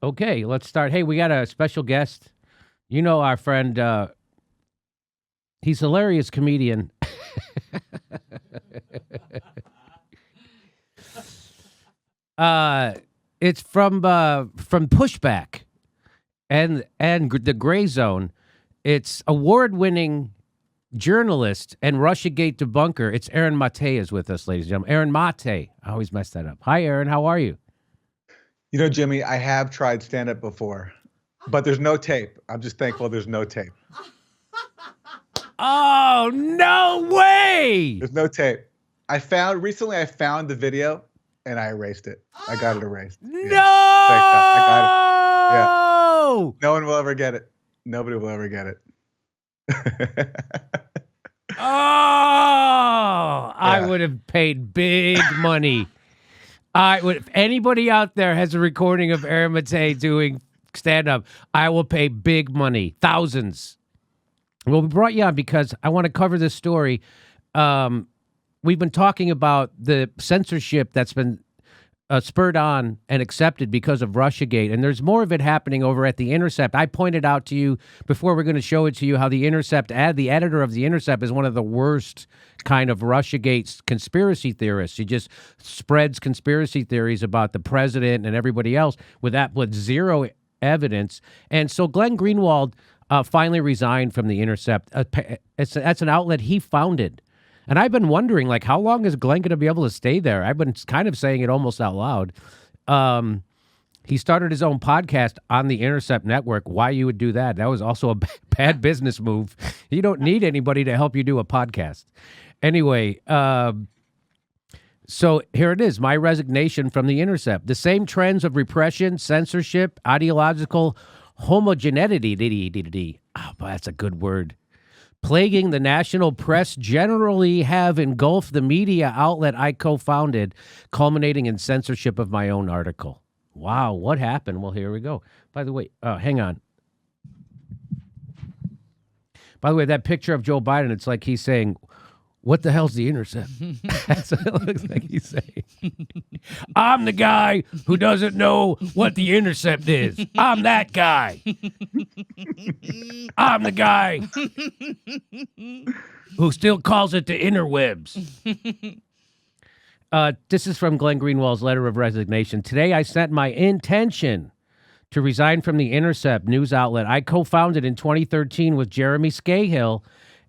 Okay, let's start. Hey, we got a special guest. You know our friend, he's a hilarious comedian. It's from Pushback and the Gray Zone. It's award-winning journalist and Russiagate debunker. It's Aaron Mate is with us, ladies and gentlemen. Aaron Mate. I always mess that up. Hi, Aaron. How are you? You know, Jimmy, I have tried stand-up before, but there's no tape. I'm just thankful there's no tape. Oh, no way! There's no tape. Recently I found the video and I erased it. I got it erased. No! Yeah. I got it. Yeah. No one will ever get it. Nobody will ever get it. I would have paid big money. If anybody out there has a recording of Aaron Mate doing stand-up, I will pay big money, thousands. Well, we brought you on because I want to cover this story. We've been talking about the censorship that's been spurred on and accepted because of Russiagate, and there's more of it happening over at The Intercept. I pointed out to you before we're going to show it to you how The Intercept, the editor of The Intercept, is one of the worst kind of Russiagate conspiracy theorists. He just spreads conspiracy theories about the president and everybody else with zero evidence. And so Glenn Greenwald finally resigned from The Intercept. That's an outlet he founded. And I've been wondering, like, how long is Glenn going to be able to stay there? I've been kind of saying it almost out loud. He started his own podcast on the Intercept Network. Why you would do that? That was also a bad business move. You don't need anybody to help you do a podcast. Anyway, so here it is, my resignation from the Intercept. The same trends of repression, censorship, ideological homogeneity, that's a good word, plaguing the national press generally have engulfed the media outlet I co-founded, culminating in censorship of my own article. Wow, what happened? Well, here we go. By the way, hang on. By the way, that picture of Joe Biden, it's like he's saying, what the hell's the Intercept? That's what it looks like he's saying. I'm the guy who doesn't know what the Intercept is. I'm that guy. I'm the guy who still calls it the interwebs. This is from Glenn Greenwald's letter of resignation. Today, I sent my intention to resign from the Intercept news outlet I co-founded in 2013 with Jeremy Scahill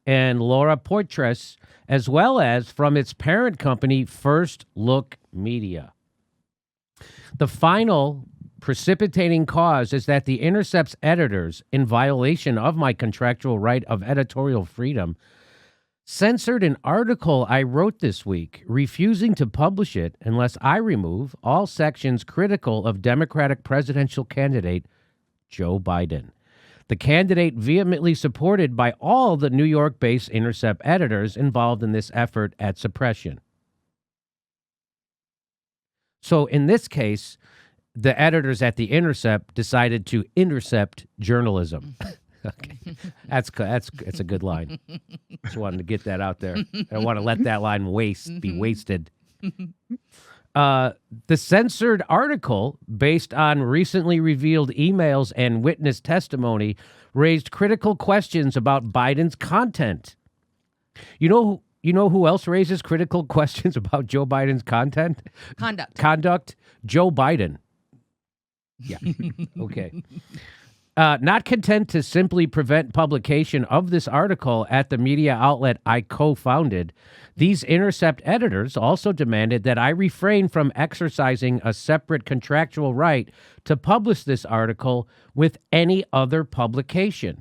and Laura Poitras, as well as from its parent company, First Look Media. The final precipitating cause is that the Intercept's editors, in violation of my contractual right of editorial freedom, censored an article I wrote this week, refusing to publish it unless I remove all sections critical of Democratic presidential candidate Joe Biden. The candidate vehemently supported by all the New York-based Intercept editors involved in this effort at suppression. So in this case, the editors at the Intercept decided to intercept journalism. Okay, that's a good line. Just wanted to get that out there. I don't want to let that line be wasted. The censored article, based on recently revealed emails and witness testimony, raised critical questions about Biden's content. You know who else raises critical questions about Joe Biden's content? Conduct. Joe Biden. Yeah. Okay. Not content to simply prevent publication of this article at the media outlet I co-founded, these Intercept editors also demanded that I refrain from exercising a separate contractual right to publish this article with any other publication.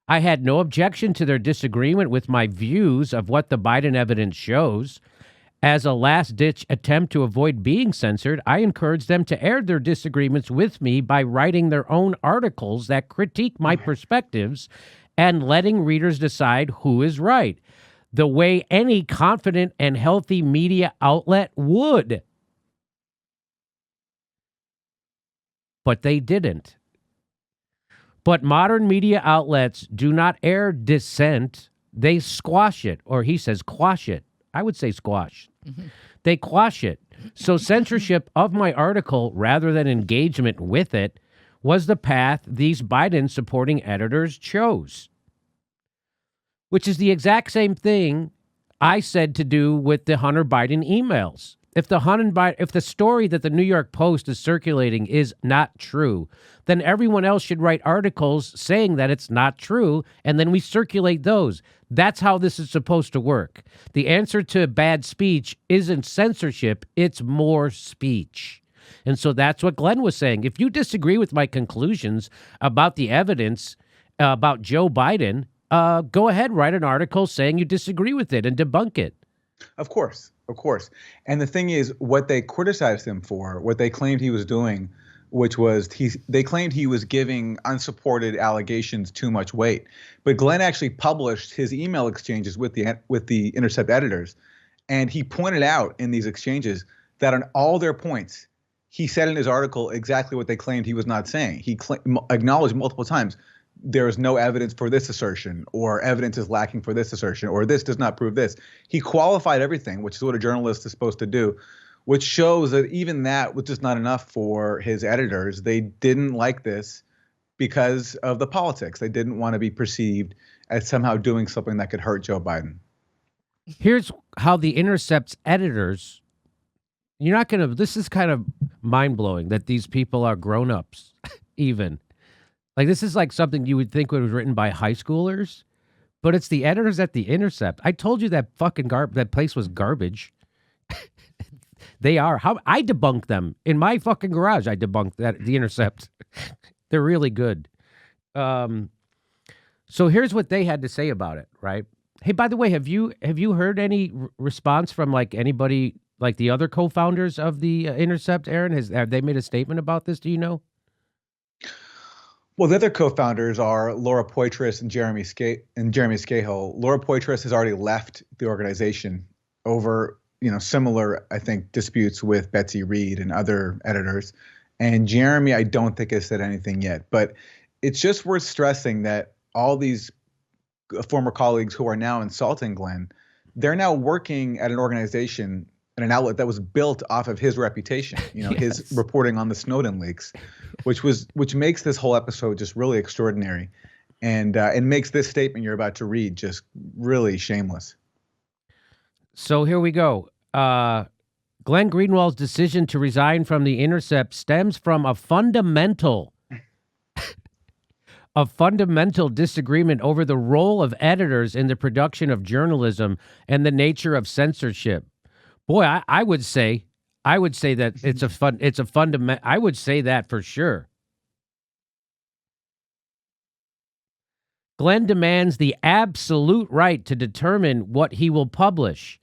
I had no objection to their disagreement with my views of what the Biden evidence shows. As a last-ditch attempt to avoid being censored, I encouraged them to air their disagreements with me by writing their own articles that critique my perspectives and letting readers decide who is right, the way any confident and healthy media outlet would. But they didn't. But modern media outlets do not air dissent. They squash it, or he says quash it. I would say squash. Mm-hmm. They quash it. So censorship of my article rather than engagement with it was the path these Biden supporting editors chose, which is the exact same thing I said to do with the Hunter Biden emails. If the story that the New York Post is circulating is not true, then everyone else should write articles saying that it's not true, and then we circulate those. That's how this is supposed to work. The answer to bad speech isn't censorship, it's more speech. And so that's what Glenn was saying. If you disagree with my conclusions about the evidence about Joe Biden, go ahead, write an article saying you disagree with it and debunk it. Of course, of course. And the thing is, what they criticized him for, what they claimed he was doing, which was they claimed he was giving unsupported allegations too much weight. But Glenn actually published his email exchanges with the Intercept editors, and he pointed out in these exchanges that on all their points, he said in his article exactly what they claimed he was not saying. He acknowledged multiple times there is no evidence for this assertion, or evidence is lacking for this assertion, or this does not prove this. He qualified everything, which is what a journalist is supposed to do, which shows that even that was just not enough for his editors. They didn't like this because of the politics. They didn't want to be perceived as somehow doing something that could hurt Joe Biden. Here's how the Intercept's editors, this is kind of mind-blowing that these people are grown-ups, even. Like, this is like something you would think was written by high schoolers, but it's the editors at the Intercept. I told you that fucking that place was garbage. They are. I debunked them in my fucking garage. I debunked the Intercept. They're really good. So here's what they had to say about it, right? Hey, by the way, have you heard any response from like anybody, like the other co-founders of the Intercept, Aaron? Have they made a statement about this? Do you know? Well, the other co-founders are Laura Poitras and Jeremy Scahill. Laura Poitras has already left the organization over, similar, I think, disputes with Betsy Reed and other editors. And Jeremy, I don't think has said anything yet. But it's just worth stressing that all these former colleagues who are now insulting Glenn, they're now working at an organization and an outlet that was built off of his reputation, Yes. His reporting on the Snowden leaks, which makes this whole episode just really extraordinary, and makes this statement you're about to read just really shameless. So here we go. Glenn Greenwald's decision to resign from the Intercept stems from a fundamental disagreement over the role of editors in the production of journalism and the nature of censorship. Boy, I would say that it's a fundamental. I would say that for sure. Glenn demands the absolute right to determine what he will publish.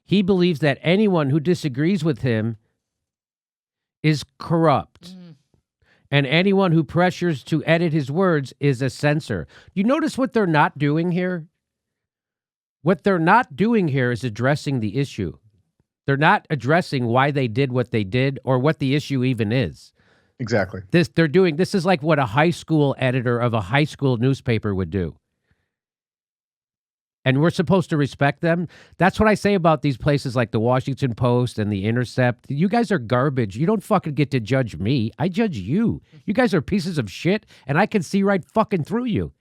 He believes that anyone who disagrees with him is corrupt. And anyone who pressures to edit his words is a censor. You notice what they're not doing here? What they're not doing here is addressing the issue. They're not addressing why they did what they did or what the issue even is. Exactly. This is like what a high school editor of a high school newspaper would do. And we're supposed to respect them. That's what I say about these places like the Washington Post and the Intercept. You guys are garbage. You don't fucking get to judge me. I judge you. You guys are pieces of shit, and I can see right fucking through you.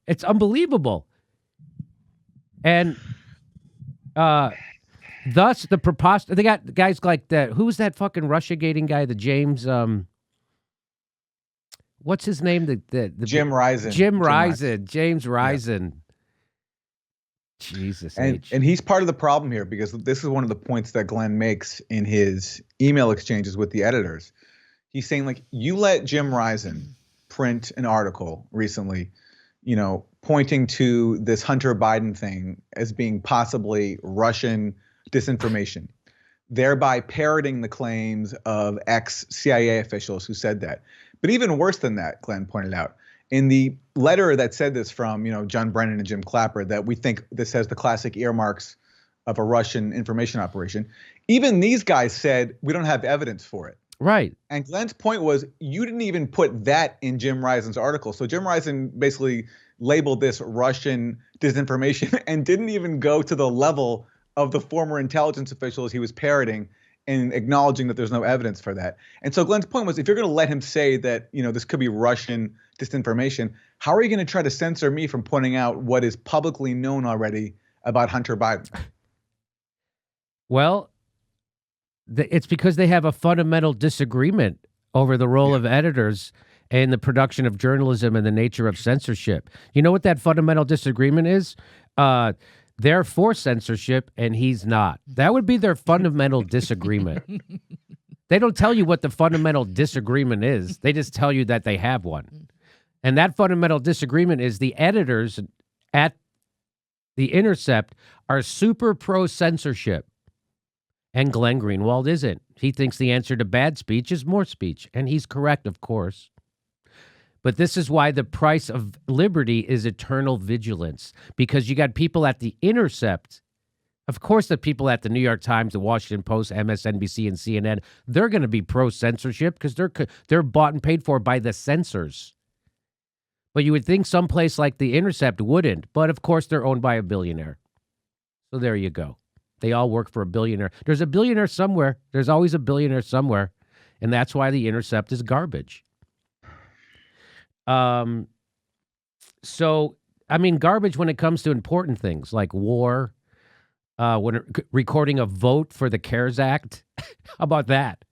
It's unbelievable. And thus the they got guys like that. Who's that fucking Russiagating guy? The James what's his name? The Jim Risen. James Risen. Yeah. Jesus. And he's part of the problem here, because this is one of the points that Glenn makes in his email exchanges with the editors. He's saying, like, you let Jim Risen print an article recently, pointing to this Hunter Biden thing as being possibly Russian disinformation, thereby parroting the claims of ex-CIA officials who said that. But even worse than that, Glenn pointed out, in the letter that said this from, John Brennan and Jim Clapper, that we think this has the classic earmarks of a Russian information operation, even these guys said, we don't have evidence for it. Right. And Glenn's point was, you didn't even put that in Jim Risen's article. So Jim Risen basically labeled this Russian disinformation and didn't even go to the level of the former intelligence officials he was parroting and acknowledging that there's no evidence for that. And so Glenn's point was, if you're going to let him say that, this could be Russian disinformation, how are you going to try to censor me from pointing out what is publicly known already about Hunter Biden? Well, it's because they have a fundamental disagreement over the role of editors and the production of journalism and the nature of censorship. You know what that fundamental disagreement is? They're for censorship and he's not. That would be their fundamental disagreement. They don't tell you what the fundamental disagreement is. They just tell you that they have one. And that fundamental disagreement is the editors at The Intercept are super pro-censorship. And Glenn Greenwald isn't. He thinks the answer to bad speech is more speech. And he's correct, of course. But this is why the price of liberty is eternal vigilance, because you got people at The Intercept. Of course, the people at the New York Times, the Washington Post, MSNBC, and CNN, they're going to be pro-censorship because they're bought and paid for by the censors. But you would think someplace like The Intercept wouldn't. But, of course, they're owned by a billionaire. So there you go. They all work for a billionaire. There's a billionaire somewhere. There's always a billionaire somewhere. And that's why The Intercept is garbage. So, I mean, garbage when it comes to important things like war, recording a vote for the CARES Act. How about that?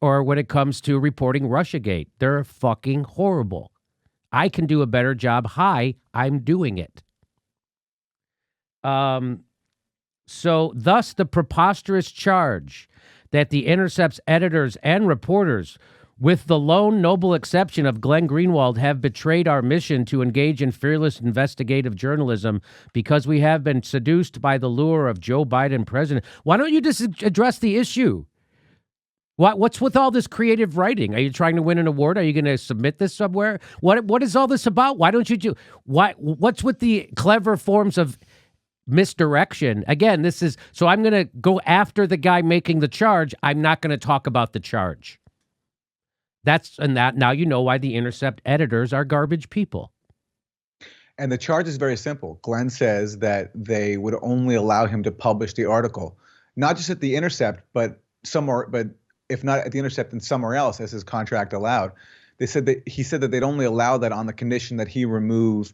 Or when it comes to reporting Russiagate. They're fucking horrible. I can do a better job. Hi, I'm doing it. So thus the preposterous charge that The Intercept's editors and reporters, with the lone noble exception of Glenn Greenwald, have betrayed our mission to engage in fearless investigative journalism because we have been seduced by the lure of Joe Biden president. Why don't you just address the issue? What's with all this creative writing? Are you trying to win an award? Are you going to submit this somewhere? What is all this about? Why don't you do what's with the clever forms of misdirection? Again, this is so I'm going to go after the guy making the charge. I'm not going to talk about the charge. Now you know why The Intercept editors are garbage people. And the charge is very simple. Glenn says that they would only allow him to publish the article, not just at The Intercept, but somewhere, but if not at The Intercept, then somewhere else, as his contract allowed. He said that they'd only allow that on the condition that he remove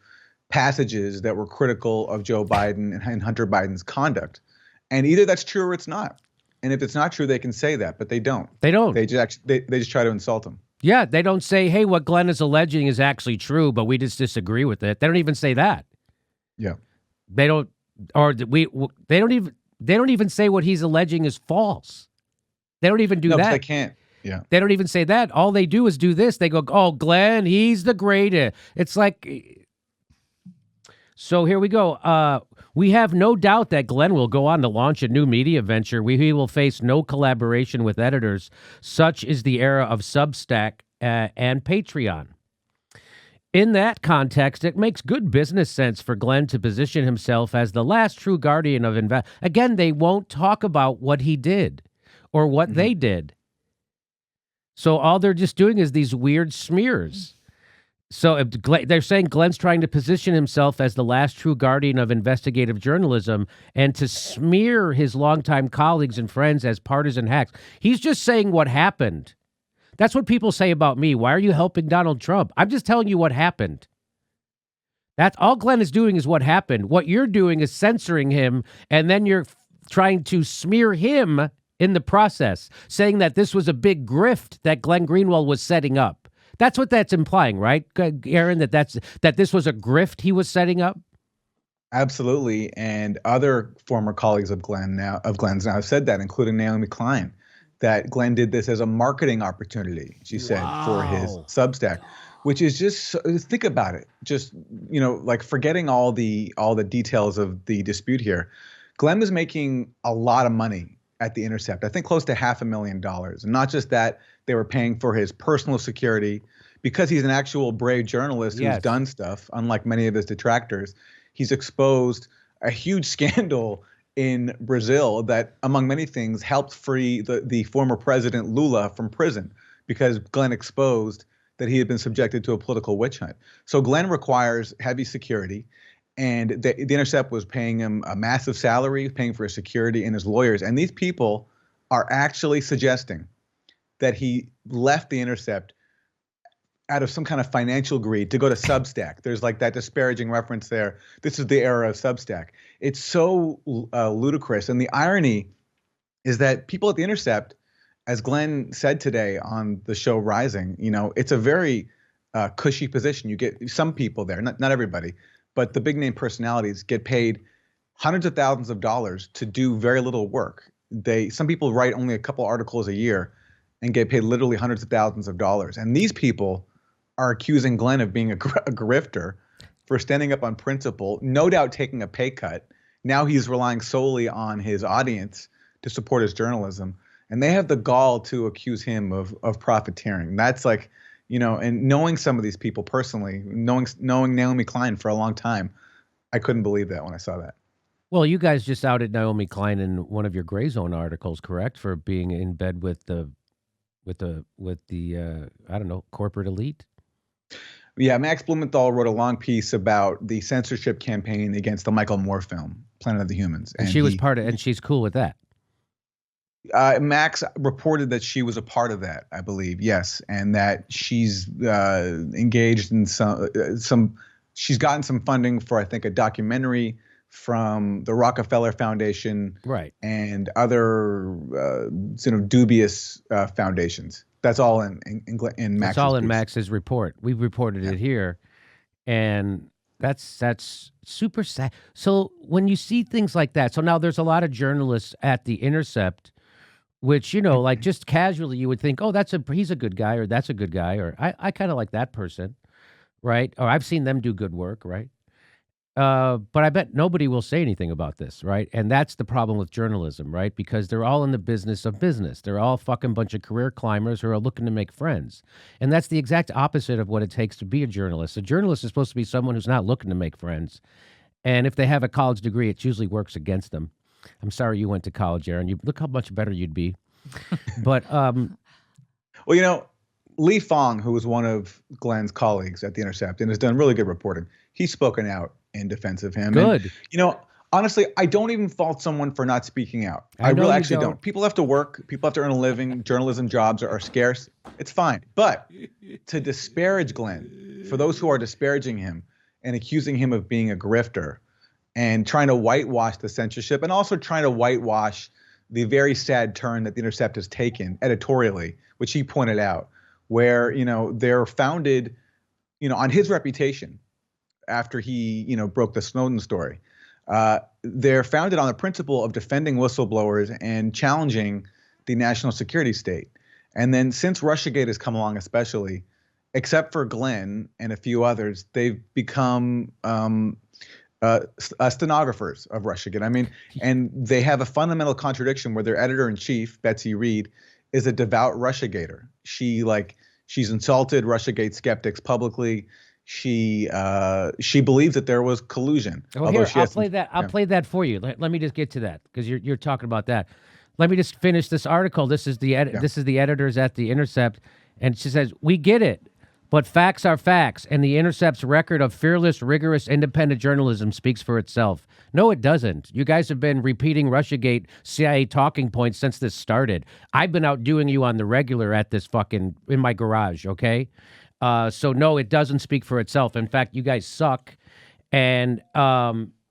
passages that were critical of Joe Biden and Hunter Biden's conduct. And either that's true or it's not. And if it's not true, they can say that, but they don't. They don't. They just try to insult him. Yeah, they don't say, "Hey, what Glenn is alleging is actually true, but we just disagree with it." They don't even say that. Yeah. They don't, or they don't even say what he's alleging is false. They don't even do that. They can't. Yeah. They don't even say that. All they do is do this. They go, "Oh, Glenn, he's the greatest." It's like, so here we go. We have no doubt that Glenn will go on to launch a new media venture. He will face no collaboration with editors. Such is the era of Substack and Patreon. In that context, it makes good business sense for Glenn to position himself as the last true guardian of Again, they won't talk about what he did or what they did. So all they're just doing is these weird smears. So they're saying Glenn's trying to position himself as the last true guardian of investigative journalism and to smear his longtime colleagues and friends as partisan hacks. He's just saying what happened. That's what people say about me. Why are you helping Donald Trump? I'm just telling you what happened. That's all Glenn is doing is what happened. What you're doing is censoring him, and then you're trying to smear him in the process, saying that this was a big grift that Glenn Greenwald was setting up. That's what that's implying, right, Aaron? That this was a grift he was setting up? Absolutely. And other former colleagues of Glenn's now have said that, including Naomi Klein, that Glenn did this as a marketing opportunity, she said, for his Substack, which is just, think about it. Just, like forgetting all the details of the dispute here. Glenn was making a lot of money at The Intercept, I think close to $500,000. And not just that, they were paying for his personal security because he's an actual brave journalist who's done stuff, unlike many of his detractors. He's exposed a huge scandal in Brazil that, among many things, helped free the former president Lula from prison because Glenn exposed that he had been subjected to a political witch hunt. So Glenn requires heavy security. and the Intercept was paying him a massive salary, paying for his security and his lawyers. And these people are actually suggesting that he left the Intercept out of some kind of financial greed to go to Substack. There's like that disparaging reference there. This is the era of Substack. It's so ludicrous. And the irony is that people at the Intercept, as Glenn said today on the show Rising, it's a very cushy position. You get some people there, not everybody, but the big name personalities get paid hundreds of thousands of dollars to do very little work. Some people write only a couple articles a year and get paid literally hundreds of thousands of dollars. And these people are accusing Glenn of being a grifter for standing up on principle, no doubt taking a pay cut. Now he's relying solely on his audience to support his journalism. And they have the gall to accuse him of profiteering. That's like, and knowing some of these people personally, knowing Naomi Klein for a long time, I couldn't believe that when I saw that. Well, you guys just outed Naomi Klein in one of your Gray Zone articles, correct? For being in bed with the I don't know, corporate elite. Yeah, Max Blumenthal wrote a long piece about the censorship campaign against the Michael Moore film, Planet of the Humans. And she was part of, and she's cool with that. Max reported that she was a part of that, I believe, yes, and that she's engaged in she's gotten some funding for, I think, a documentary from the Rockefeller Foundation, right, and other dubious foundations. That's all in Max's That's all in piece. Max's report. We've reported it here, and that's super sad. So when you see things like that, so now there's a lot of journalists at the Intercept, which like just casually you would think, oh, he's a good guy, or that's a good guy, or I kind of like that person, right? Or I've seen them do good work, right? But I bet nobody will say anything about this, right? And that's the problem with journalism, right? Because they're all in the business of business. They're all fucking bunch of career climbers who are looking to make friends. And that's the exact opposite of what it takes to be a journalist. A journalist is supposed to be someone who's not looking to make friends. And if they have a college degree, it usually works against them. I'm sorry you went to college, Aaron. You look how much better you'd be. But well, Lee Fong, who was one of Glenn's colleagues at the Intercept and has done really good reporting, he's spoken out in defense of him. Good. And, honestly, I don't even fault someone for not speaking out. I really actually don't. People have to work. People have to earn a living. Journalism jobs are scarce. It's fine. But to disparage Glenn, for those who are disparaging him and accusing him of being a grifter and trying to whitewash the censorship, and also trying to whitewash the very sad turn that the Intercept has taken editorially, which he pointed out, where, they're founded, on his reputation after he, broke the Snowden story. They're founded on the principle of defending whistleblowers and challenging the national security state. And then since Russiagate has come along, especially, except for Glenn and a few others, they've become stenographers of Russiagate. I mean, and they have a fundamental contradiction where their editor-in-chief, Betsy Reed, is a devout Russiagater. She's insulted Russiagate skeptics publicly. She believes that there was collusion. Well, here, I'll play that for you. Let me just get to that, because you're talking about that. Let me just finish this article. This is the editors at the Intercept, and she says, "We get it, but facts are facts, and the Intercept's record of fearless, rigorous, independent journalism speaks for itself." No, it doesn't. You guys have been repeating Russiagate CIA talking points since this started. I've been outdoing you on the regular at this in my garage, okay? So no, it doesn't speak for itself. In fact, you guys suck. And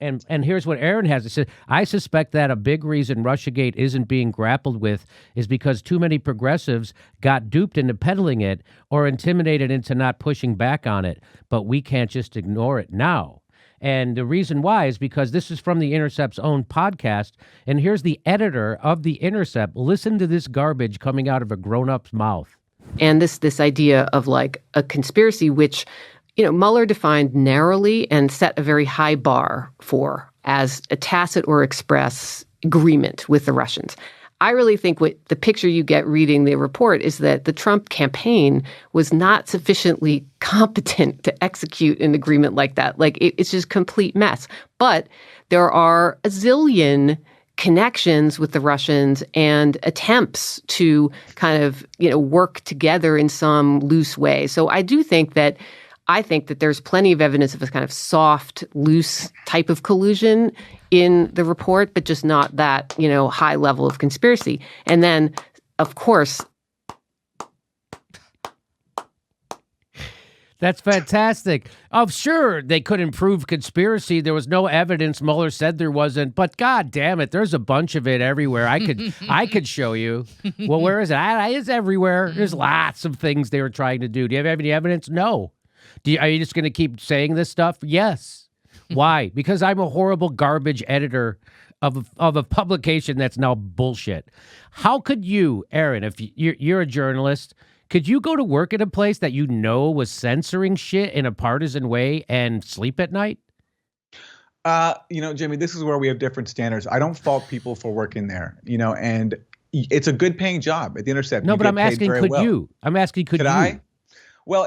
here's what Aaron has to say. I suspect that a big reason Russiagate isn't being grappled with is because too many progressives got duped into peddling it or intimidated into not pushing back on it. But we can't just ignore it now. And the reason why is because this is from the Intercept's own podcast. And here's the editor of the Intercept. Listen to this garbage coming out of a grown-up's mouth. And this idea of like a conspiracy, which, Mueller defined narrowly and set a very high bar for as a tacit or express agreement with the Russians. I really think what the picture you get reading the report is that the Trump campaign was not sufficiently competent to execute an agreement like that. Like, it's just complete mess. But there are a zillion connections with the Russians and attempts to kind of, work together in some loose way. So I do think that I think that there's plenty of evidence of a kind of soft, loose type of collusion in the report, but just not that, high level of conspiracy. And then, of course, that's fantastic. Oh, sure, they couldn't prove conspiracy. There was no evidence. Mueller said there wasn't, but God damn it, there's a bunch of it everywhere. I could show you. Well, where is it? It's everywhere. There's lots of things they were trying to do. Do you have any evidence? No. Are you just going to keep saying this stuff? Yes. Why? Because I'm a horrible garbage editor of a publication that's now bullshit. How could you, Aaron, if you're a journalist, could you go to work at a place that was censoring shit in a partisan way and sleep at night? Jimmy, this is where we have different standards. I don't fault people for working there, and it's a good paying job at the Intercept. No, but I'm asking, could you? I'm asking, could you? I? Well,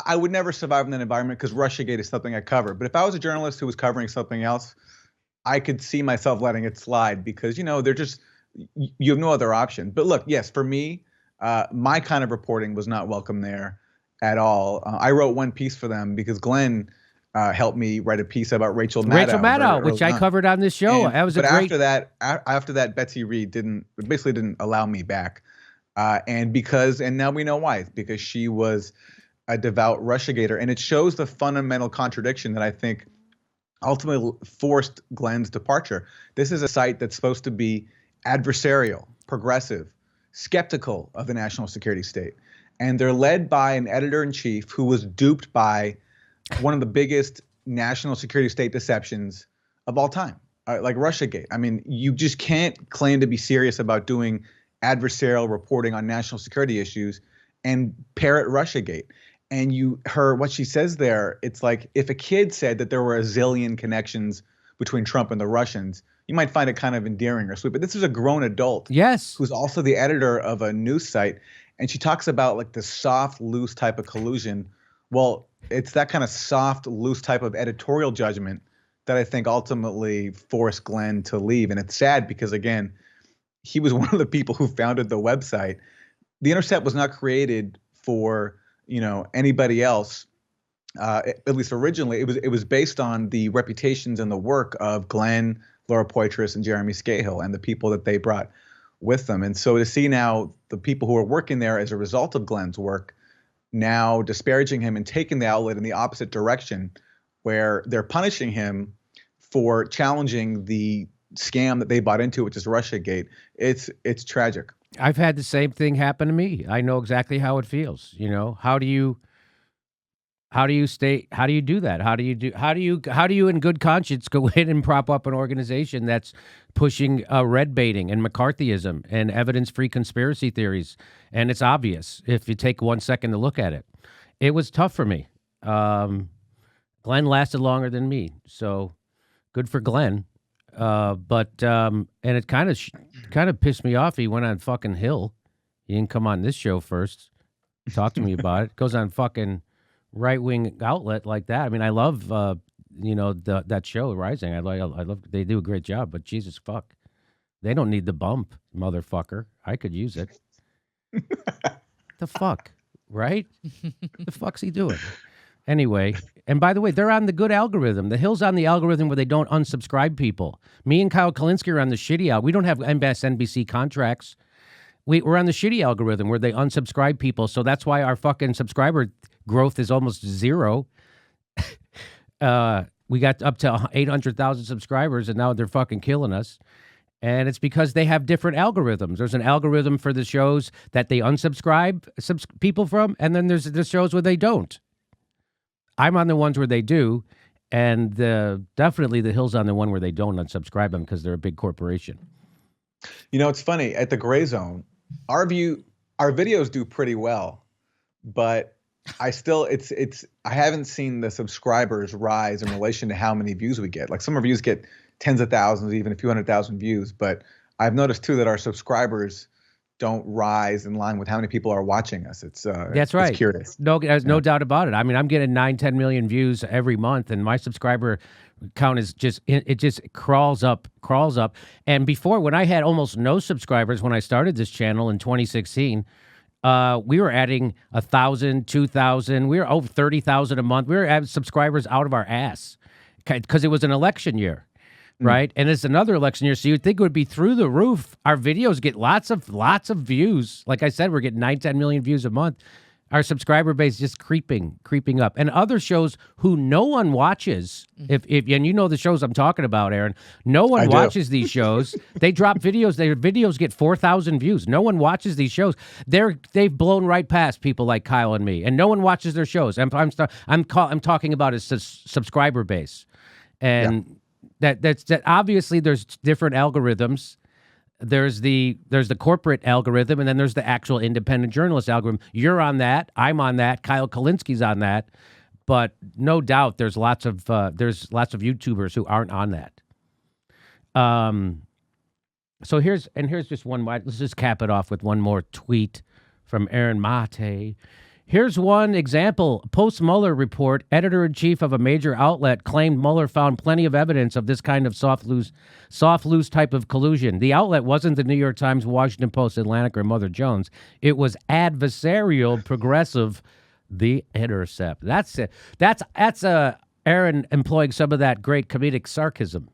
I would never survive in that environment because Russiagate is something I cover. But if I was a journalist who was covering something else, I could see myself letting it slide because, they're just, you have no other option. But look, yes, for me, my kind of reporting was not welcome there at all. I wrote one piece for them because Glenn helped me write a piece about Rachel Maddow, which I covered on this show. After that, Betsy Reed basically didn't allow me back. And now we know why. It's because she was a devout Russiagator. And it shows the fundamental contradiction that I think ultimately forced Glenn's departure. This is a site that's supposed to be adversarial, progressive, skeptical of the national security state. And they're led by an editor-in-chief who was duped by one of the biggest national security state deceptions of all time, like Russiagate. I mean, you just can't claim to be serious about doing adversarial reporting on national security issues and parrot Russiagate. And what she says there, it's like if a kid said that there were a zillion connections between Trump and the Russians, you might find it kind of endearing or sweet. But this is a grown adult, yes, who's also the editor of a news site, and she talks about like the soft, loose type of collusion. Well, it's that kind of soft, loose type of editorial judgment that I think ultimately forced Glenn to leave. And it's sad because, again, he was one of the people who founded the website. The Intercept was not created for anybody else. At least originally, it was based on the reputations and the work of Glenn, Laura Poitras, and Jeremy Scahill, and the people that they brought with them. And so to see now the people who are working there as a result of Glenn's work now disparaging him and taking the outlet in the opposite direction, where they're punishing him for challenging the scam that they bought into, which is Russiagate. It's tragic. I've had the same thing happen to me. I know exactly how it feels. How do you do that? How do you in good conscience go in and prop up an organization that's pushing red baiting and McCarthyism and evidence-free conspiracy theories? And it's obvious if you take 1 second to look at it. It was tough for me. Glenn lasted longer than me, so good for Glenn. And it kind of pissed me off. He went on fucking Hill. He didn't come on this show first. Talk to me about it. Goes on fucking right-wing outlet like that. I mean, I love that show Rising. I love they do a great job, but Jesus fuck, they don't need the bump, motherfucker. I could use it. The fuck, right? The fuck's he doing? Anyway, and by the way, they're on the good algorithm. The Hill's on the algorithm where they don't unsubscribe people. Me and Kyle Kalinske are on the shitty out. We don't have MSNBC contracts. We're on the shitty algorithm where they unsubscribe people. So that's why our fucking subscriber growth is almost zero. We got up to 800,000 subscribers, and now they're fucking killing us. And it's because they have different algorithms. There's an algorithm for the shows that they unsubscribe people from, and then there's the shows where they don't. I'm on the ones where they do, and definitely the Hill's on the one where they don't unsubscribe them because they're a big corporation. It's funny. At the Gray Zone, our videos do pretty well, but I haven't seen the subscribers rise in relation to how many views we get. Like some reviews get tens of thousands, even a few 100,000 views, but I've noticed too that our subscribers don't rise in line with how many people are watching us. That's right. It's curious. No, there's no doubt about it. I mean, I'm getting 9-10 million views every month, and my subscriber count is just crawls up. And before, when I had almost no subscribers when I started this channel in 2016, We were adding 1,000, 2,000. We were over 30,000 a month. We were adding subscribers out of our ass because it was an election year, right? And it's another election year, so you'd think it would be through the roof. Our videos get lots of views. Like I said, we're getting 9, 10 million views a month. Our subscriber base just creeping up. And other shows who no one watches, if and you know the shows I'm talking about, Aaron, no one watches these shows. They drop videos. Their videos get 4,000 views. No one watches these shows. They've blown right past people like Kyle and me, and no one watches their shows. I'm talking about a subscriber base, and that's obviously there's different algorithms. There's the corporate algorithm, and then there's the actual independent journalist algorithm. You're on that. I'm on that. Kyle Kalinski's on that. But no doubt, there's lots of YouTubers who aren't on that. So here's just one. Let's just cap it off with one more tweet from Aaron Mate. Here's one example. Post-Mueller report, editor-in-chief of a major outlet claimed Mueller found plenty of evidence of this kind of soft loose type of collusion. The outlet wasn't the New York Times, Washington Post, Atlantic, or Mother Jones. It was adversarial, progressive, The Intercept. That's it. That's Aaron employing some of that great comedic sarcasm.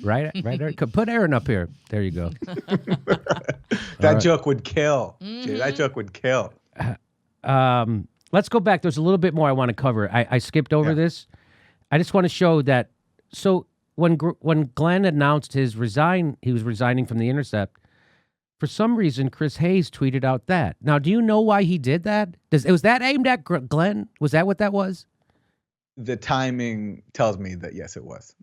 Right, Aaron? Put Aaron up here. There you go. That joke would kill. Dude, that joke would kill. Let's go back. There's a little bit more I want to cover. I skipped over this. I just want to show that. So when Glenn announced he was resigning from The Intercept, for some reason, Chris Hayes tweeted out that. Now, do you know why he did that? Was that aimed at Glenn? Was that what that was? The timing tells me that, yes, it was.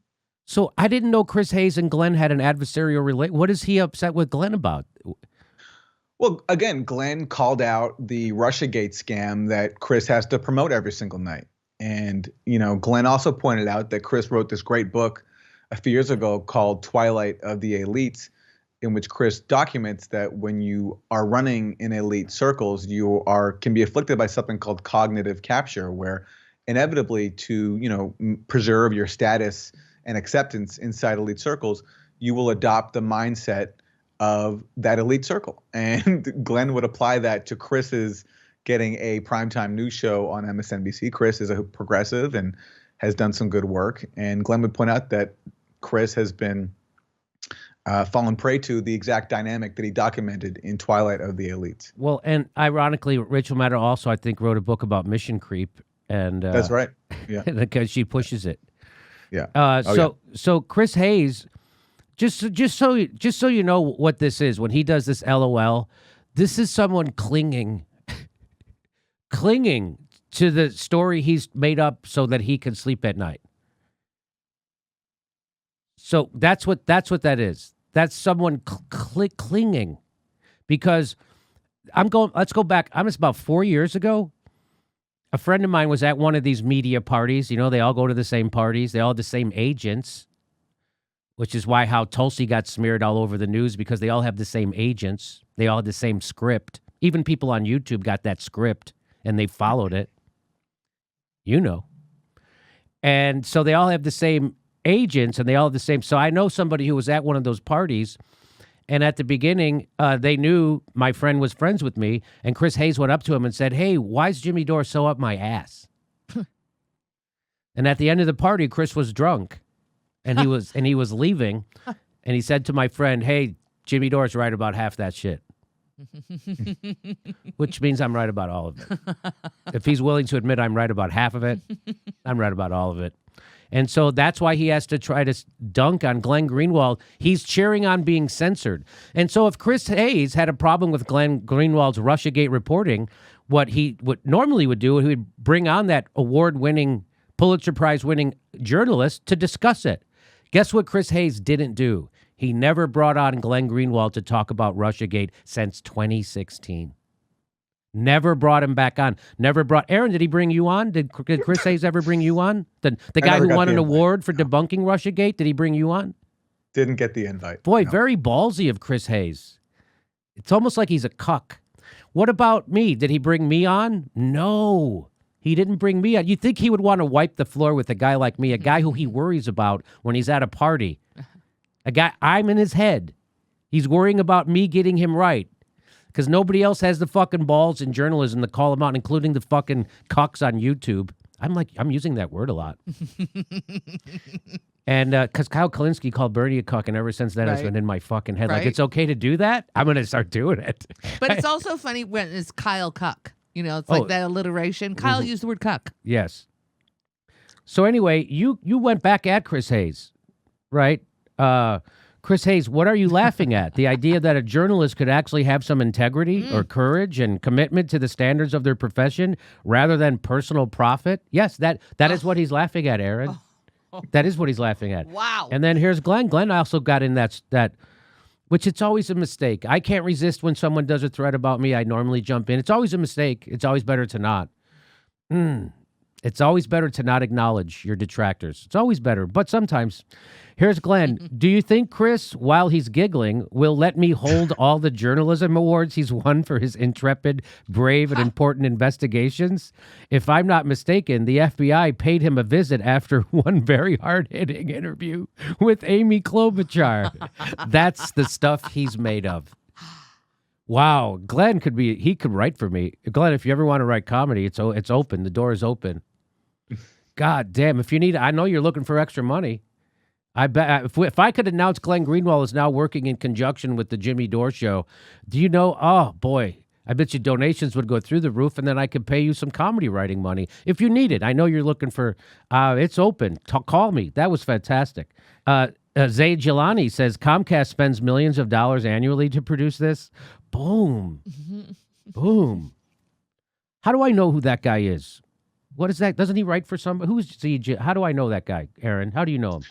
So I didn't know Chris Hayes and Glenn had an adversarial relation. What is he upset with Glenn about? Well, again, Glenn called out the Russiagate scam that Chris has to promote every single night. And, Glenn also pointed out that Chris wrote this great book a few years ago called Twilight of the Elites, in which Chris documents that when you are running in elite circles, you can be afflicted by something called cognitive capture, where inevitably to, preserve your status and acceptance inside elite circles, you will adopt the mindset of that elite circle. And Glenn would apply that to Chris's getting a primetime news show on MSNBC. Chris is a progressive and has done some good work. And Glenn would point out that Chris has been fallen prey to the exact dynamic that he documented in Twilight of the Elites. Well, and ironically, Rachel Maddow also, I think, wrote a book about mission creep. And that's right. Yeah. Because she pushes it. Yeah. So Chris Hayes, just so you know what this is, when he does this LOL, this is someone clinging to the story he's made up so that he can sleep at night. So that's what that is. That's someone clinging, because let's go back. It's about 4 years ago. A friend of mine was at one of these media parties. They all go to the same parties. They all have the same agents, which is how Tulsi got smeared all over the news, because they all have the same agents. They all have the same script. Even people on YouTube got that script, and they followed it. And so they all have the same agents, and they all have the same. So I know somebody who was at one of those parties, and at the beginning, they knew my friend was friends with me, and Chris Hayes went up to him and said, "Hey, why is Jimmy Dore so up my ass?" And at the end of the party, Chris was drunk, and he was leaving, and he said to my friend, "Hey, Jimmy Dore's right about half that shit," which means I'm right about all of it. If he's willing to admit I'm right about half of it, I'm right about all of it. And so that's why he has to try to dunk on Glenn Greenwald. He's cheering on being censored. And so if Chris Hayes had a problem with Glenn Greenwald's Russiagate reporting, what he would normally would do, he would bring on that award-winning, Pulitzer Prize-winning journalist to discuss it. Guess what Chris Hayes didn't do? He never brought on Glenn Greenwald to talk about Russiagate since 2016. Never brought him back on. Never brought Aaron. Did he bring you on? Did Chris Hayes ever bring you on? The guy who won an award for debunking Russiagate. Did he bring you on? Didn't get the invite. Boy, very ballsy of Chris Hayes. It's almost like he's a cuck. What about me? Did he bring me on? No, he didn't bring me on. You'd think he would want to wipe the floor with a guy like me, a guy who he worries about when he's at a party. A guy, I'm in his head. He's worrying about me getting him right. because nobody else has the fucking balls in journalism to call him out, including the fucking cucks on YouTube. I'm using that word a lot. And because Kyle Kalinske called Bernie a cuck, and ever since then it's been in my fucking head. Like, it's okay to do that? I'm going to start doing it. But it's also funny when it's Kyle Cuck. You know, it's like that alliteration. Kyle used the word cuck. Yes. So anyway, you went back at Chris Hayes, right? Chris Hayes, what are you laughing at? The idea that a journalist could actually have some integrity or courage and commitment to the standards of their profession rather than personal profit? Yes, that is what he's laughing at, Aaron. That is what he's laughing at. Wow. And then here's Glenn. Glenn also got in that, which it's always a mistake. I can't resist when someone does a thread about me. I normally jump in. It's always a mistake. It's always better to not. It's always better to not acknowledge your detractors. It's always better. But sometimes, here's Glenn. Do you think Chris, while he's giggling, will let me hold all the journalism awards he's won for his intrepid, brave, and important investigations? If I'm not mistaken, the FBI paid him a visit after one very hard-hitting interview with Amy Klobuchar. That's the stuff he's made of. Wow, Glenn he could write for me. Glenn, if you ever want to write comedy, it's open. The door is open. God damn, if you need, I know you're looking for extra money. I bet if I could announce Glenn Greenwald is now working in conjunction with the Jimmy Dore show, do you know, oh boy, I bet you donations would go through the roof, and then I could pay you some comedy writing money if you need it. I know you're looking for, it's open. Call me. That was fantastic. Zayd Jilani says Comcast spends millions of dollars annually to produce this. Boom. Boom. How do I know who that guy is? What is that? Doesn't he write for some? Who's CJ? How do I know that guy, Aaron? How do you know him?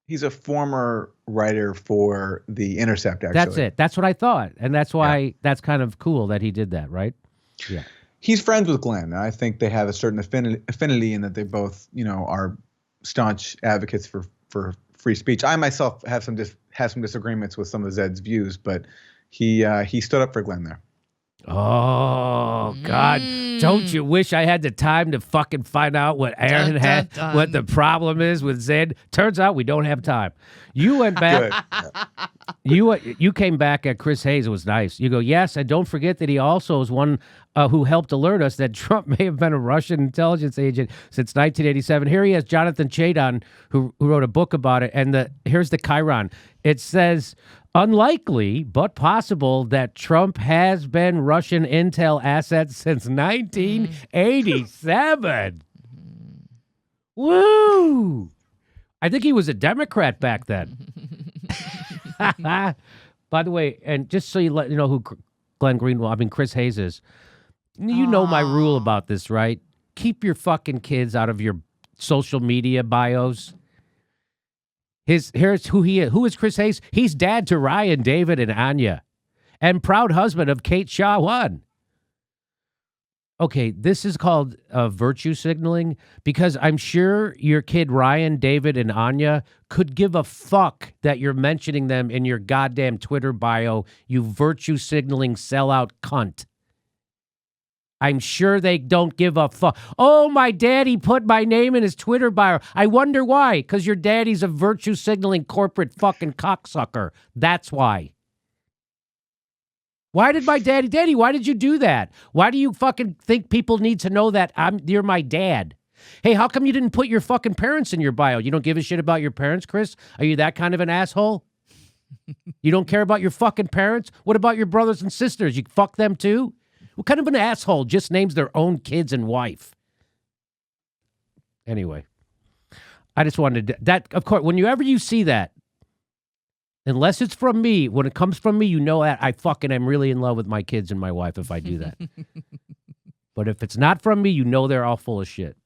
He's a former writer for the Intercept, actually. That's it. That's what I thought. And that's why that's kind of cool that he did that, right? Yeah. He's friends with Glenn. I think they have a certain affinity in that they both, are staunch advocates for free speech. I myself have some disagreements with some of Zed's views, but he stood up for Glenn there. Oh, God. Don't you wish I had the time to fucking find out what Aaron had, what the problem is with Zed? Turns out we don't have time. You went back. You came back at Chris Hayes. It was nice. You go, yes, and don't forget that he also is one who helped alert us that Trump may have been a Russian intelligence agent since 1987. Here he has Jonathan Chaitin, who wrote a book about it. And here's the Chiron. It says, unlikely, but possible that Trump has been Russian intel assets since 1987. Woo! I think he was a Democrat back then. By the way, and just so you know who Glenn Greenwald, Chris Hayes is, you know my rule about this, right? Keep your fucking kids out of your social media bios. Here's who he is. Who is Chris Hayes? He's dad to Ryan, David, and Anya, and proud husband of Kate Shaw One. Okay, this is called virtue signaling, because I'm sure your kid Ryan, David, and Anya could give a fuck that you're mentioning them in your goddamn Twitter bio, you virtue signaling sellout cunt. I'm sure they don't give a fuck. Oh, my daddy put my name in his Twitter bio. I wonder why. Because your daddy's a virtue signaling corporate fucking cocksucker. That's why. Why did my daddy, why did you do that? Why do you fucking think people need to know that you're my dad? Hey, how come you didn't put your fucking parents in your bio? You don't give a shit about your parents, Chris? Are you that kind of an asshole? You don't care about your fucking parents? What about your brothers and sisters? You fuck them too? What kind of an asshole just names their own kids and wife? Anyway, I just wanted to, that, of course, whenever you see that, unless it's from me, when it comes from me, you know that I fucking am really in love with my kids and my wife if I do that. But if it's not from me, you know they're all full of shit.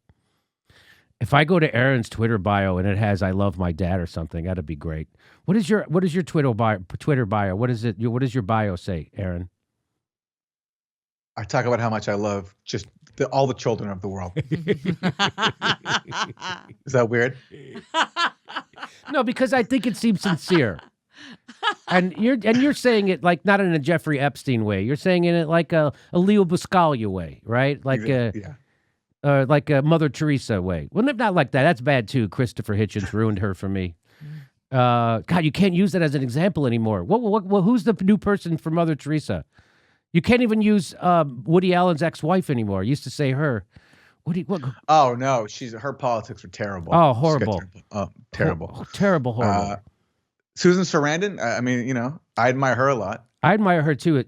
If I go to Aaron's Twitter bio and it has "I love my dad" or something, that'd be great. What is your Twitter bio? What is it? What does your bio say, Aaron? I talk about how much I love just all the children of the world. Is that weird? No, because I think it seems sincere. And you're saying it like not in a Jeffrey Epstein way. You're saying it like a Leo Buscaglia way, right? Like like a Mother Teresa way. Well, not like that. That's bad too. Christopher Hitchens ruined her for me. God, you can't use that as an example anymore. Who's the new person for Mother Teresa? You can't even use Woody Allen's ex-wife anymore. I used to say her. What? Oh no, her politics are terrible. Oh, horrible. Terrible. Terrible, horrible. Susan Sarandon. I mean, I admire her a lot. I admire her too.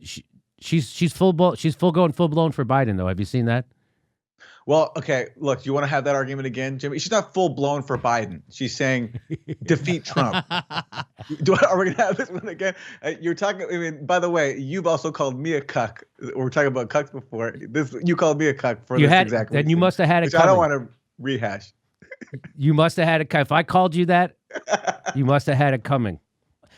She's full blown for Biden though. Have you seen that? Well, okay. Look, you want to have that argument again, Jimmy? She's not full blown for Biden. She's saying defeat Trump. Are we going to have this one again? You're talking. I mean, by the way, you've also called me a cuck. We were talking about cucks before. You called me a cuck for this exact reason. Then you must have had it coming. I don't want to rehash. You must have had it. If I called you that, you must have had it coming.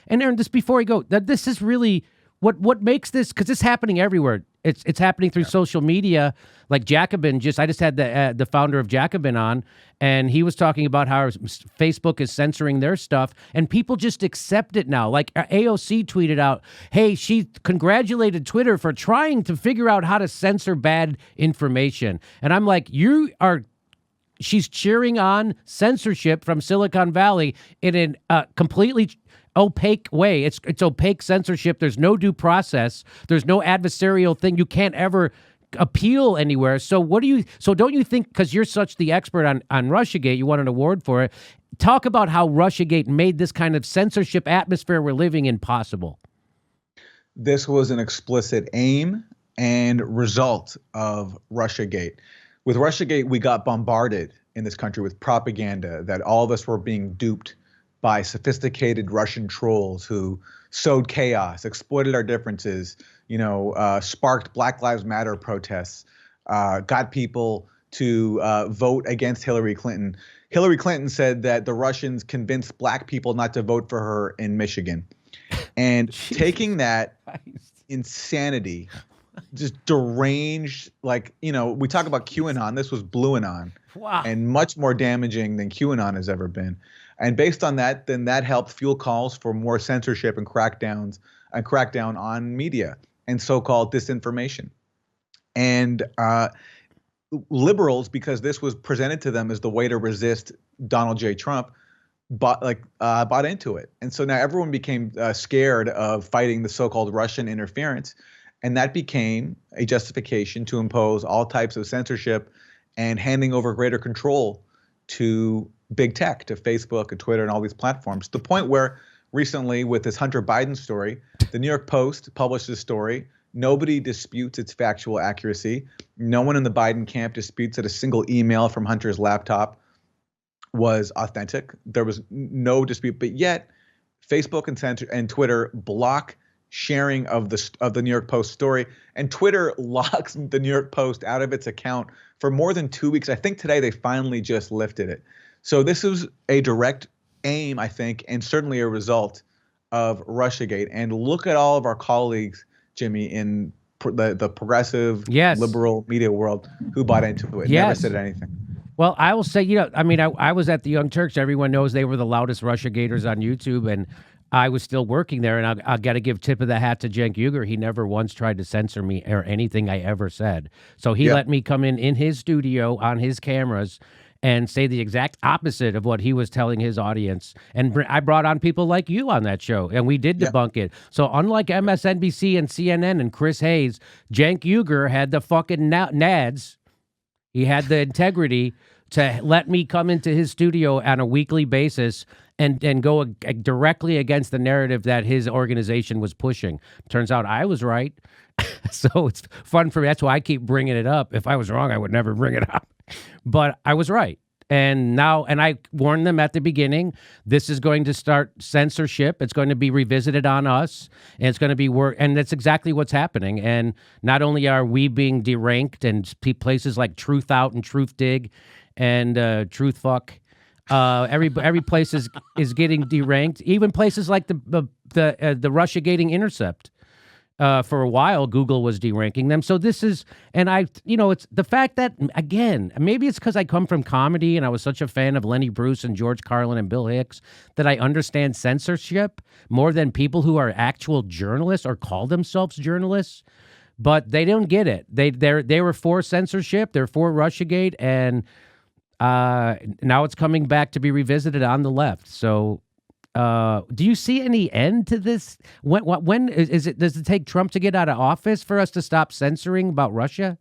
And Aaron, just before you go, this is really what makes this, because it's happening everywhere. It's happening through social media. Like Jacobin, I just had the founder of Jacobin on, and he was talking about how Facebook is censoring their stuff, and people just accept it now. Like AOC tweeted out, hey, she congratulated Twitter for trying to figure out how to censor bad information. And I'm like, she's cheering on censorship from Silicon Valley in a completely opaque way. It's opaque censorship. There's no due process. There's no adversarial thing. You can't ever appeal anywhere. So don't you think, because you're such the expert on Russiagate, you won an award for it, talk about how Russiagate made this kind of censorship atmosphere we're living in possible. This was an explicit aim and result of Russiagate. With Russiagate, we got bombarded in this country with propaganda that all of us were being duped by sophisticated Russian trolls who sowed chaos, exploited our differences, sparked Black Lives Matter protests, got people to vote against Hillary Clinton. Hillary Clinton said that the Russians convinced black people not to vote for her in Michigan. And taking that insanity, just deranged, we talk about QAnon. This was Blueanon. Wow. And much more damaging than QAnon has ever been. And based on that, then that helped fuel calls for more censorship and crackdown on media and so-called disinformation. And liberals, because this was presented to them as the way to resist Donald J. Trump, bought into it. And so now everyone became scared of fighting the so-called Russian interference. And that became a justification to impose all types of censorship and handing over greater control to big tech, to Facebook and Twitter and all these platforms. To the point where recently with this Hunter Biden story, the New York Post published this story. Nobody disputes its factual accuracy. No one in the Biden camp disputes that a single email from Hunter's laptop was authentic. There was no dispute, but yet Facebook and Twitter block sharing of the New York Post story, and Twitter locks the New York Post out of its account for more than 2 weeks. I think today they finally just lifted it. So this is a direct aim, I think, and certainly a result of Russiagate. And look at all of our colleagues, Jimmy, in the progressive, liberal media world who bought into it. Never said anything. Well, I will say, I was at the Young Turks. Everyone knows they were the loudest Russiagators on YouTube, and I was still working there, and I got to give tip of the hat to Cenk Uygur. He never once tried to censor me or anything I ever said. So he let me come in his studio on his cameras and say the exact opposite of what he was telling his audience. And I brought on people like you on that show, and we did debunk it. So unlike MSNBC and CNN and Chris Hayes, Cenk Uygur had the fucking nads. He had the integrity to let me come into his studio on a weekly basis and go directly against the narrative that his organization was pushing. Turns out I was right. So it's fun for me. That's why I keep bringing it up. If I was wrong, I would never bring it up. But I was right. And I warned them at the beginning, this is going to start censorship. It's going to be revisited on us. And it's going to be and that's exactly what's happening. And not only are we being deranked, and places like Truth Out and Truth Dig and Truth Fuck, every place is getting deranked. Even places like the Russiagating Intercept. For a while, Google was deranking them. So this is, and it's the fact that, again, maybe it's because I come from comedy and I was such a fan of Lenny Bruce and George Carlin and Bill Hicks that I understand censorship more than people who are actual journalists or call themselves journalists. But they don't get it. They were for censorship. They're for Russiagate, and now it's coming back to be revisited on the left. So Do you see any end to this? When is it? Does it take Trump to get out of office for us to stop censoring about Russia?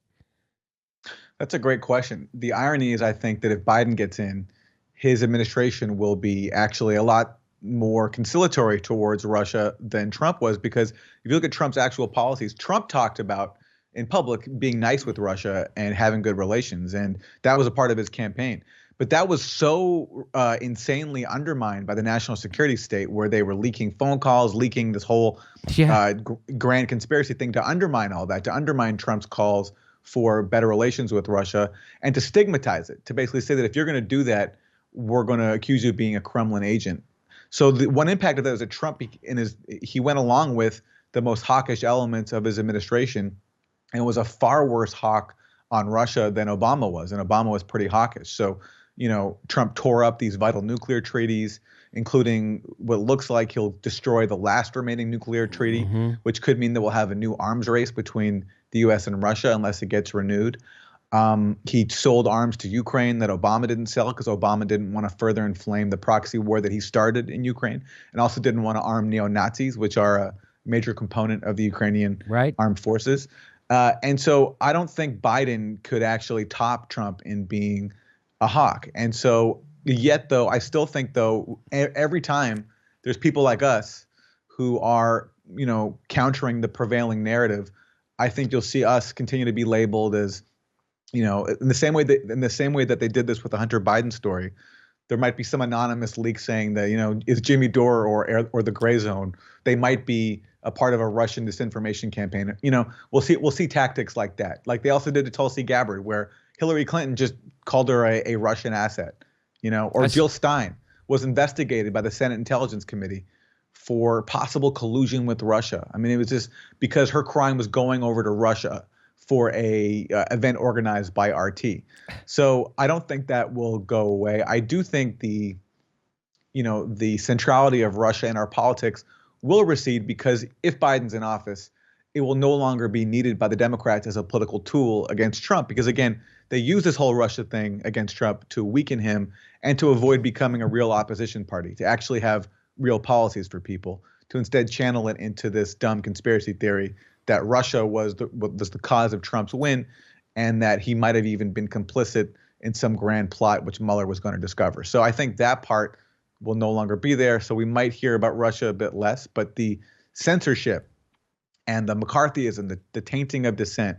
That's a great question. The irony is, I think that if Biden gets in, his administration will be actually a lot more conciliatory towards Russia than Trump was, because if you look at Trump's actual policies, Trump talked about in public being nice with Russia and having good relations, and that was a part of his campaign. But that was so insanely undermined by the national security state, where they were leaking phone calls, leaking this whole grand conspiracy thing to undermine all that, to undermine Trump's calls for better relations with Russia, and to stigmatize it, to basically say that if you're going to do that, we're going to accuse you of being a Kremlin agent. So the one impact of that is that Trump, he went along with the most hawkish elements of his administration, and was a far worse hawk on Russia than Obama was. And Obama was pretty hawkish. So, Trump tore up these vital nuclear treaties, including what looks like he'll destroy the last remaining nuclear treaty, which could mean that we'll have a new arms race between the U.S. and Russia unless it gets renewed. He sold arms to Ukraine that Obama didn't sell, because Obama didn't want to further inflame the proxy war that he started in Ukraine, and also didn't want to arm neo-Nazis, which are a major component of the Ukrainian armed forces. And so I don't think Biden could actually top Trump in being a hawk. And so yet, though, I still think, though, every time there's people like us who are, countering the prevailing narrative, I think you'll see us continue to be labeled as, in the same way that they did this with the Hunter Biden story. There might be some anonymous leak saying that, is Jimmy Dore or the Gray Zone, they might be a part of a Russian disinformation campaign. We'll see tactics like that. Like they also did to Tulsi Gabbard, where Hillary Clinton just called her a Russian asset, or Jill Stein was investigated by the Senate Intelligence Committee for possible collusion with Russia. I mean, it was just because her crime was going over to Russia for a event organized by RT. So I don't think that will go away. I do think the centrality of Russia in our politics will recede, because if Biden's in office, it will no longer be needed by the Democrats as a political tool against Trump, because again, they use this whole Russia thing against Trump to weaken him and to avoid becoming a real opposition party, to actually have real policies for people, to instead channel it into this dumb conspiracy theory that Russia was the cause of Trump's win, and that he might have even been complicit in some grand plot which Mueller was going to discover. So I think that part will no longer be there. So we might hear about Russia a bit less, but the censorship and the McCarthyism, the tainting of dissent,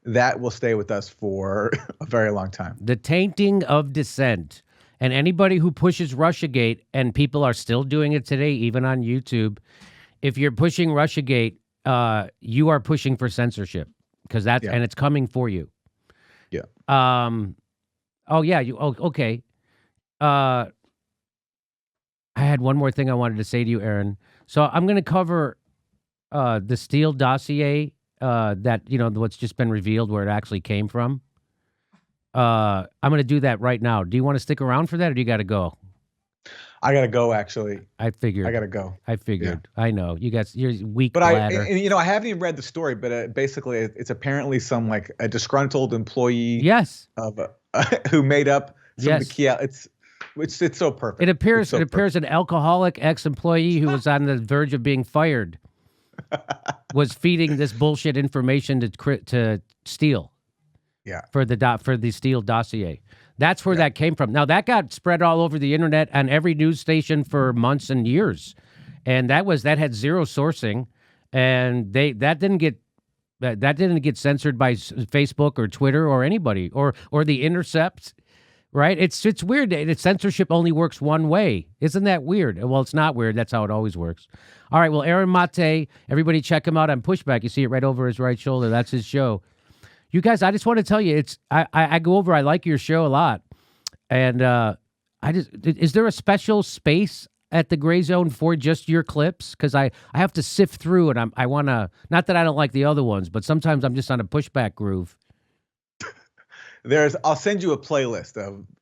that will stay with us for a very long time. The tainting of dissent. And anybody who pushes Russiagate, and people are still doing it today, even on YouTube, if you're pushing Russiagate, you are pushing for censorship, because and it's coming for you. Yeah. Oh yeah. Okay. I had one more thing I wanted to say to you, Aaron. So I'm going to cover the Steel Dossier, that what's just been revealed, where it actually came from. I'm going to do that right now. Do you want to stick around for that, or do you got to go? I got to go, actually. I figured. I got to go. I figured. Yeah. I know. You're weak but bladder. I haven't even read the story, but basically it's apparently some a disgruntled employee of who made up some of the key. It's so perfect. It appears an alcoholic ex-employee who was on the verge of being fired was feeding this bullshit information to Steele. Yeah. For the Steel Dossier. That's where that came from. Now that got spread all over the internet on every news station for months and years, and that had zero sourcing, and that didn't get censored by Facebook or Twitter or anybody or the Intercept. Right? It's weird. Censorship only works one way. Isn't that weird? Well, it's not weird. That's how it always works. All right. Well, Aaron Mate, everybody check him out on Pushback. You see it right over his right shoulder. That's his show. You guys, I just want to tell you, I go over. I like your show a lot, and is there a special space at the Gray Zone for just your clips? Because I have to sift through, and I want to. Not that I don't like the other ones, but sometimes I'm just on a Pushback groove. I'll send you a playlist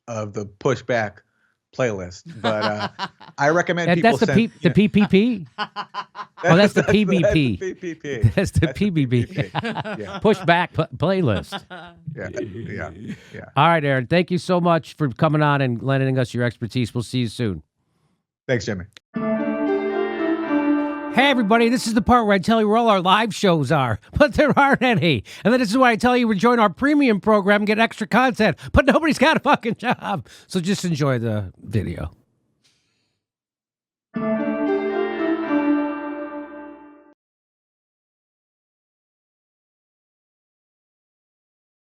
of the Pushback playlist, but I recommend people send the PPP. That's the PBP. That's the PBP. Yeah. Pushback playlist. Yeah. All right, Aaron. Thank you so much for coming on and lending us your expertise. We'll see you soon. Thanks, Jimmy. Hey, everybody, this is the part where I tell you where all our live shows are, but there aren't any. And then this is why I tell you to join our premium program and get extra content, but nobody's got a fucking job. So just enjoy the video.